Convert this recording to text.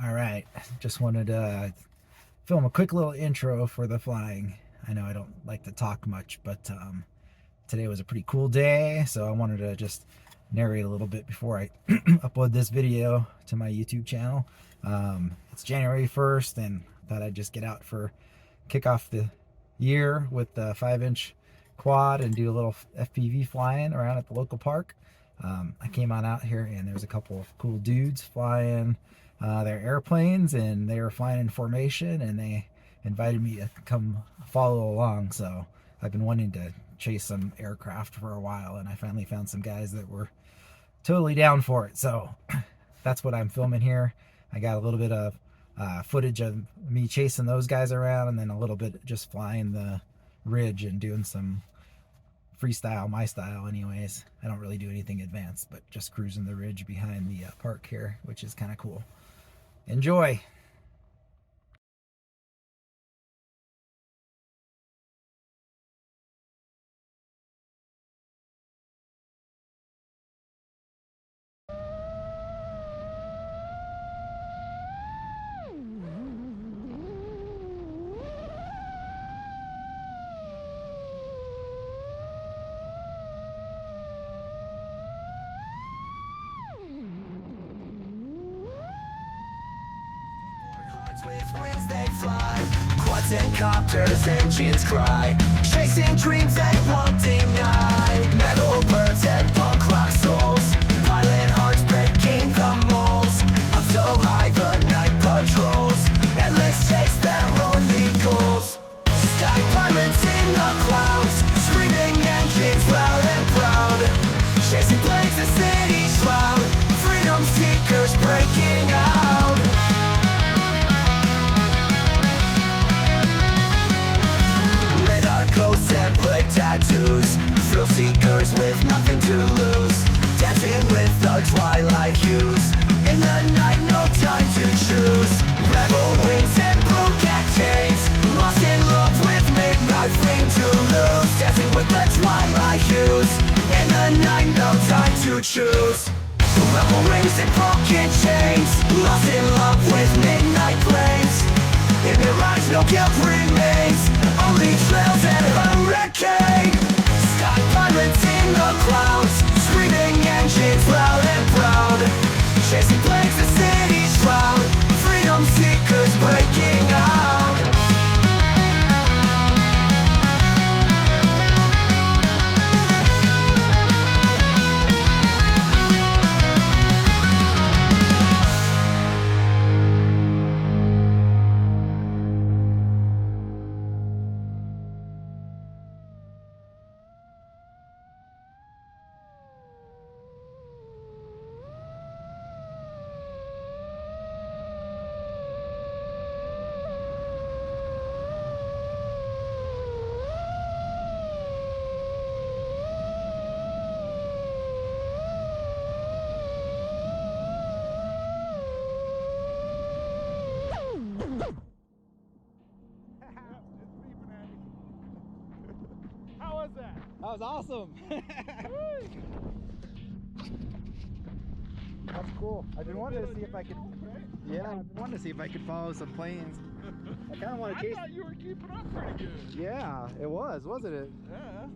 All right, just wanted to film a quick little intro for the flying. I know I don't like to talk much, but today was a pretty cool day, so I wanted to just narrate a little bit before I upload this video to my YouTube channel. It's January 1st, and I thought I'd just get out for kick off the year with the 5-inch quad and do a little FPV flying around at the local park. I came on out here and there's a couple of cool dudes flying their airplanes, and they were flying in formation, and they invited me to come follow along. So I've been wanting to chase some aircraft for a while, and I finally found some guys that were totally down for it. So that's what I'm filming here. I got a little bit of footage of me chasing those guys around, and then a little bit just flying the ridge and doing some freestyle, my style anyways. I don't really do anything advanced, but just cruising the ridge behind the park here, which is kind of cool. Enjoy. With wings they fly, quads and copters, engines cry, chasing dreams they won't deny. Metal birds and punk rock souls, pilot hearts breaking the molds. Up so high the night patrols, endless chase their only goals. Sky pilots in the clouds, screaming engines loud and proud, chasing planes the city shroud, freedom seekers breaking out. Ghosts and blood tattoos, thrill seekers with nothing to lose, dancing with the twilight hues. In the night, no time to choose. Rebel wings and broken chains, lost in love with midnight flame to lose, dancing with the twilight hues. In the night, no time to choose. Rebel rings and broken chains, lost in love with midnight flames. In their eyes no guilt remains, only trails and hurricane. Sky pilots in the clouds, screaming engines loud and proud, chasing planes the city shroud, freedom seekers breaking out. How was that? That was awesome. That's cool. I've been wanting to see if I could. Yeah, I wanted to see if I could follow some planes. I kind of want to chase. I thought you were keeping up pretty good. Yeah, it was, wasn't it? Yeah.